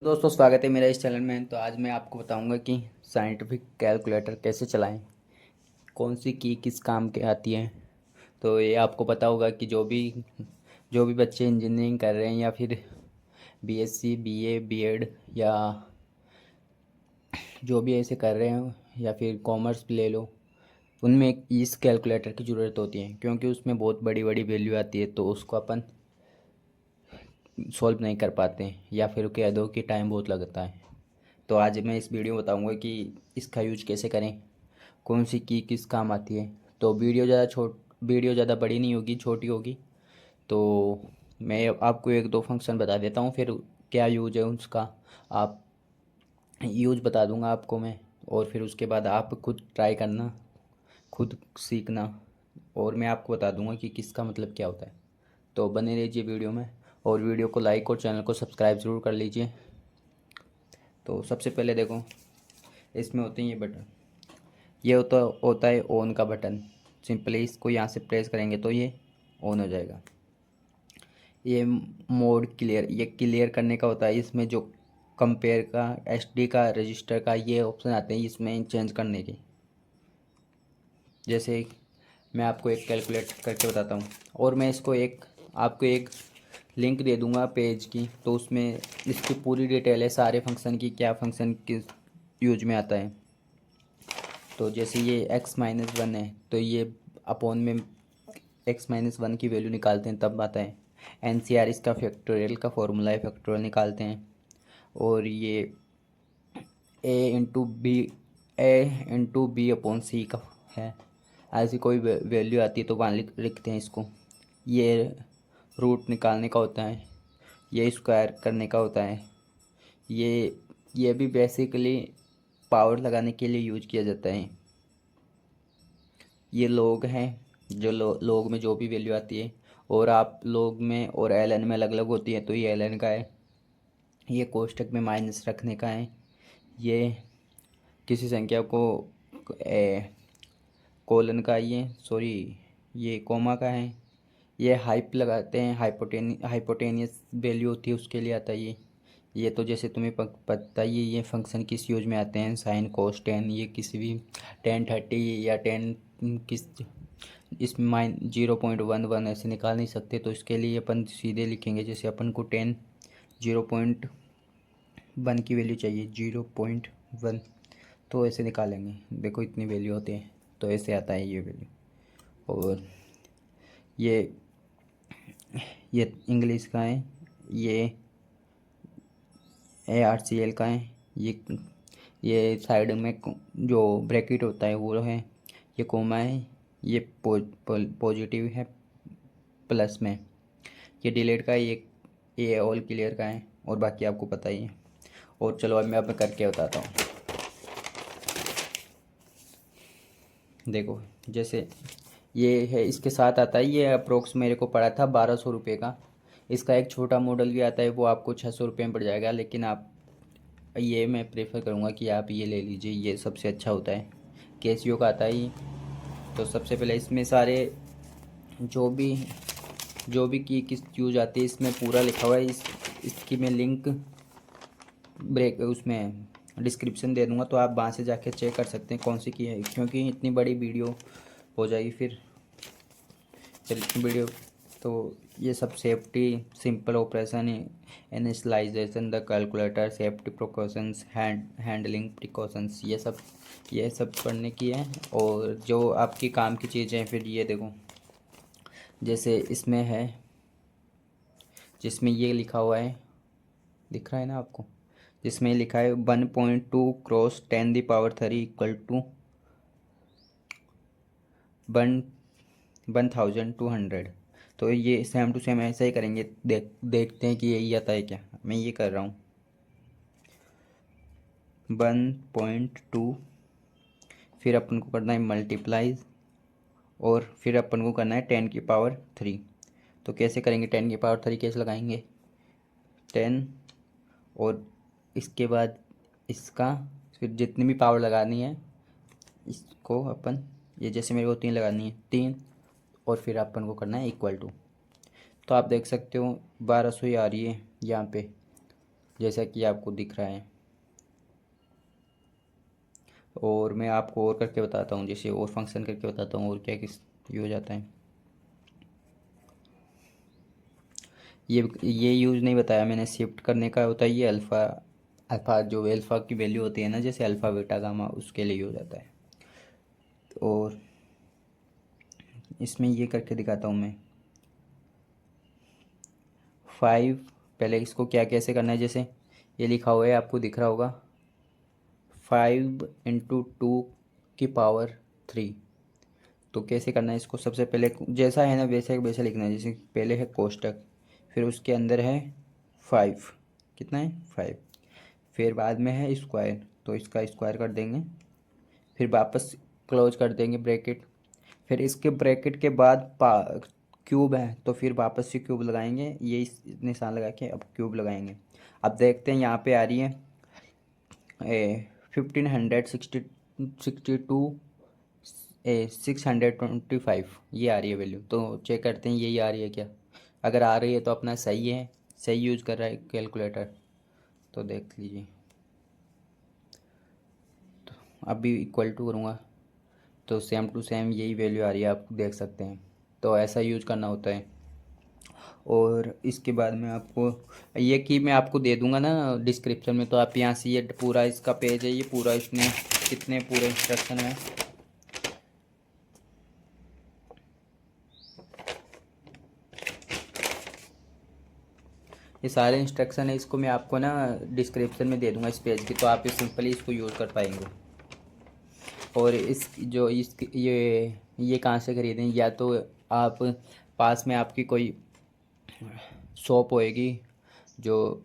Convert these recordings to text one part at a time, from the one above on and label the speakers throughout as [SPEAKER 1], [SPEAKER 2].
[SPEAKER 1] दोस्तों स्वागत है मेरा इस चैनल में। तो आज मैं आपको बताऊंगा कि साइंटिफिक कैलकुलेटर कैसे चलाएं, कौन सी की किस काम के आती है। तो ये आपको पता होगा कि जो भी बच्चे इंजीनियरिंग कर रहे हैं या फिर बीएससी बीए बीएड या जो भी ऐसे कर रहे हो या फिर कॉमर्स ले लो, उनमें इस कैलकुलेटर की ज़रूरत होती है क्योंकि उसमें बहुत बड़ी बड़ी वैल्यू आती है तो उसको अपन सॉल्व नहीं कर पाते हैं या फिर कह दो कि टाइम बहुत लगता है। तो आज मैं इस वीडियो में बताऊंगा कि इसका यूज कैसे करें, कौन सी की किस काम आती है। तो वीडियो ज़्यादा बड़ी नहीं होगी, छोटी होगी। तो मैं आपको एक दो फंक्शन बता देता हूँ, फिर क्या यूज है उसका आप यूज बता दूंगा आपको मैं। और फिर उसके बाद आप खुद ट्राई करना, खुद सीखना, और मैं आपको बता दूंगा कि किसका मतलब क्या होता है। तो बने रहिए वीडियो में, और वीडियो को लाइक और चैनल को सब्सक्राइब ज़रूर कर लीजिए। तो सबसे पहले देखो, इसमें होते हैं ये बटन। ये होता है ऑन का बटन। सिंपली इसको यहाँ से प्रेस करेंगे तो ये ऑन हो जाएगा। ये मोड क्लियर, ये क्लियर करने का होता है। इसमें जो कंपेयर का, एचडी का, रजिस्टर का ये ऑप्शन आते हैं इसमें चेंज करने के। जैसे मैं आपको एक कैलकुलेट करके बताता हूँ, और मैं इसको आपको एक लिंक दे दूँगा पेज की, तो उसमें इसकी पूरी डिटेल है सारे फंक्शन की, क्या फंक्शन किस यूज में आता है। तो जैसे ये x-1 है तो ये अपॉन में x-1 की वैल्यू निकालते हैं तब आता है। NCR इसका फैक्टोरियल का फॉर्मूला है, फैक्टोरियल निकालते हैं। और ये a इंटू बी का है। ऐसी कोई वैल्यू आती है तो वहाँ लिखते हैं इसको। ये रूट निकालने का होता है, ये स्क्वायर करने का होता है। ये ये भी बेसिकली पावर लगाने के लिए यूज किया जाता है। ये लोग हैं, जो लोग में जो भी वैल्यू आती है, और आप लोग में और एल एन में अलग अलग होती है, तो ये एल एन का है। ये कोष्ठक में माइनस रखने का है। ये किसी संख्या को कोलन का, ये सॉरी ये कोमा का है। ये हाइप लगाते हैं, हाइपोटेनियस वैल्यू होती है उसके लिए आता है ये तो जैसे तुम्हें पता ही है ये फंक्शन किस यूज में आते हैं। साइन कोस टेन, ये किसी भी 10 30 या 10 किस, इसमें 0.11 ऐसे निकाल नहीं सकते, तो इसके लिए अपन सीधे लिखेंगे। जैसे अपन को 0.1 की वैल्यू चाहिए, 0.1, तो ऐसे निकालेंगे। देखो इतनी वैल्यू होते हैं तो ऐसे आता है ये वैल्यू। और ये ये इंग्लिश का है, ये ARCL का है। ये साइड में जो ब्रैकेट होता है वो है, ये कोमा है। ये पॉजिटिव है प्लस में। ये डिलीट का है, ये ऑल क्लियर का है, और बाकी आपको पता ही है। और चलो अब मैं करके बताता हूँ। देखो जैसे ये है, इसके साथ आता है, ये अप्रोक्स मेरे को पड़ा था 1200 रुपये का। इसका एक छोटा मॉडल भी आता है, वो आपको 600 रुपये में पड़ जाएगा, लेकिन आप ये मैं प्रेफर करूँगा कि आप ये ले लीजिए, ये सबसे अच्छा होता है। कैसियो का आता है ये। तो सबसे पहले इसमें सारे जो भी की किस यूज आती है इसमें पूरा लिखा हुआ है। इसकी मैं लिंक ब्रेक उसमें डिस्क्रिप्शन दे दूँगा, तो आप वहाँ से जाके चेक कर सकते हैं कौन सी की है, क्योंकि इतनी बड़ी वीडियो हो जाएगी फिर वीडियो। तो ये सब safety, simple operation, initialization the calculator, safety precautions, handling precautions, ये सब पढ़ने की है। और जो आपकी काम की चीज़ें हैं, फिर ये देखो जैसे इसमें है, जिसमें ये लिखा हुआ है, दिख रहा है ना आपको, जिसमें लिखा है 1.2 क्रॉस 10⁻³ इक्वल टू 1200। तो ये सेम टू सेम ऐसा ही करेंगे। देखते हैं कि यही आता है क्या। मैं ये कर रहा हूँ 1.2, फिर अपन को करना है मल्टीप्लाइज, और फिर अपन को करना है 10⁻³ तो कैसे करेंगे, 10⁻³ कैसे लगाएंगे, 10, और इसके बाद इसका, फिर जितनी भी पावर लगानी है इसको अपन, ये जैसे मेरे को 3 लगानी है, 3, और फिर अपन को करना है इक्वल टू। तो आप देख सकते हो 1200 ही आ रही है यहाँ पे, जैसा कि आपको दिख रहा है। और मैं आपको और करके बताता हूँ, जैसे और फंक्शन करके बताता हूँ और क्या किस ये हो जाता है। ये यूज़ नहीं बताया मैंने, शिफ्ट करने का होता है ये अल्फ़ा। अल्फ़ा जो अल्फ़ा की वैल्यू होती है ना, जैसे अल्फ़ा बीटा गामा, उसके लिए हो जाता है। और इसमें ये करके दिखाता हूँ मैं। 5, पहले इसको क्या कैसे करना है, जैसे ये लिखा हुआ है आपको दिख रहा होगा, 5 × 2⁵। तो कैसे करना है इसको, सबसे पहले जैसा है ना वैसे वैसे लिखना है। जैसे पहले है कोष्टक, फिर उसके अंदर है 5, कितना है 5, फिर बाद में है स्क्वायर, तो इसका स्क्वायर कर देंगे, फिर वापस क्लोज कर देंगे ब्रैकेट, फिर इसके ब्रैकेट के बाद क्यूब है तो फिर वापस से क्यूब लगाएंगे, ये इस निशान लगा के अब क्यूब लगाएंगे। अब देखते हैं यहाँ पे आ रही है 1562 625, ये आ रही है वैल्यू। तो चेक करते हैं यही आ रही है क्या। अगर आ रही है तो अपना सही है, सही यूज़ कर रहा है कैलकुलेटर। तो देख लीजिए, तो अभी इक्वल टू करूँगा तो सेम टू सेम यही वैल्यू आ रही है, आप देख सकते हैं। तो ऐसा यूज़ करना होता है। और इसके बाद में आपको ये की मैं आपको दे दूंगा ना डिस्क्रिप्शन में, तो आप यहाँ से ये पूरा इसका पेज है, ये पूरा इसमें कितने पूरे इंस्ट्रक्शन है। ये सारे इंस्ट्रक्शन है, इसको मैं आपको ना डिस्क्रिप्शन में दे दूंगा इस पेज की, तो आप सिंपली इसको यूज़ कर पाएंगे। और इस जो इस ये कहाँ से खरीदें, या तो आप पास में आपकी कोई शॉप होएगी जो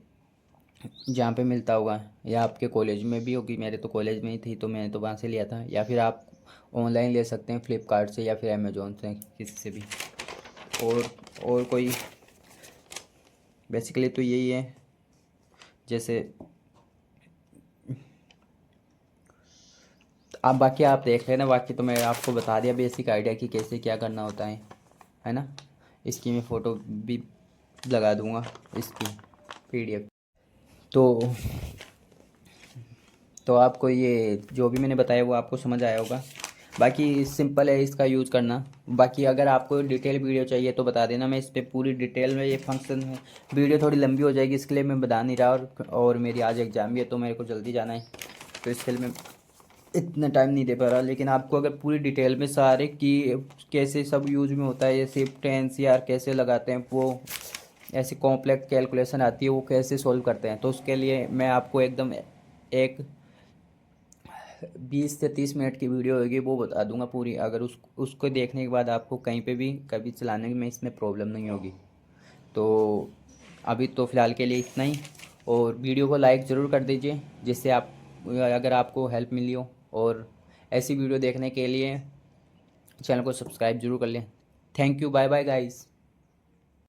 [SPEAKER 1] जहाँ पे मिलता होगा, या आपके कॉलेज में भी होगी, मेरे तो कॉलेज में ही थी तो मैंने तो वहाँ से लिया था, या फिर आप ऑनलाइन ले सकते हैं फ्लिपकार्ट से या फिर अमेज़ोन से, किसी से भी। और कोई बेसिकली तो यही है। जैसे आप बाकी आप देख लेना, बाकी तो मैं आपको बता दिया बेसिक आइडिया कि कैसे क्या करना होता है ना। इसकी मैं फ़ोटो भी लगा दूंगा, इसकी PDF। तो आपको ये जो भी मैंने बताया वो आपको समझ आया होगा। बाकी सिंपल है इसका यूज़ करना। बाकी अगर आपको डिटेल वीडियो चाहिए तो बता देना, मैं इस पर पूरी डिटेल में ये फंक्शन है। वीडियो थोड़ी लंबी हो जाएगी इसके लिए मैं बता नहीं रहा, और मेरी आज एग्ज़ाम भी है तो मेरे को जल्दी जाना है, तो इसके लिए मैं इतना टाइम नहीं दे पा रहा। लेकिन आपको अगर पूरी डिटेल में सारे कि कैसे सब यूज में होता है, ये शिफ्ट NCR कैसे लगाते हैं, वो ऐसी कॉम्प्लेक्स कैलकुलेशन आती है वो कैसे सॉल्व करते हैं, तो उसके लिए मैं आपको एकदम एक 20 से 30 मिनट की वीडियो होगी वो बता दूंगा पूरी। अगर उसको देखने के बाद आपको कहीं पे भी कभी चलाने में इसमें प्रॉब्लम नहीं होगी। तो अभी तो फ़िलहाल के लिए इतना ही। और वीडियो को लाइक ज़रूर कर दीजिए जिससे आप अगर आपको हेल्प मिली हो। और ऐसी वीडियो देखने के लिए चैनल को सब्सक्राइब जरूर कर लें। Thank you, bye bye guys.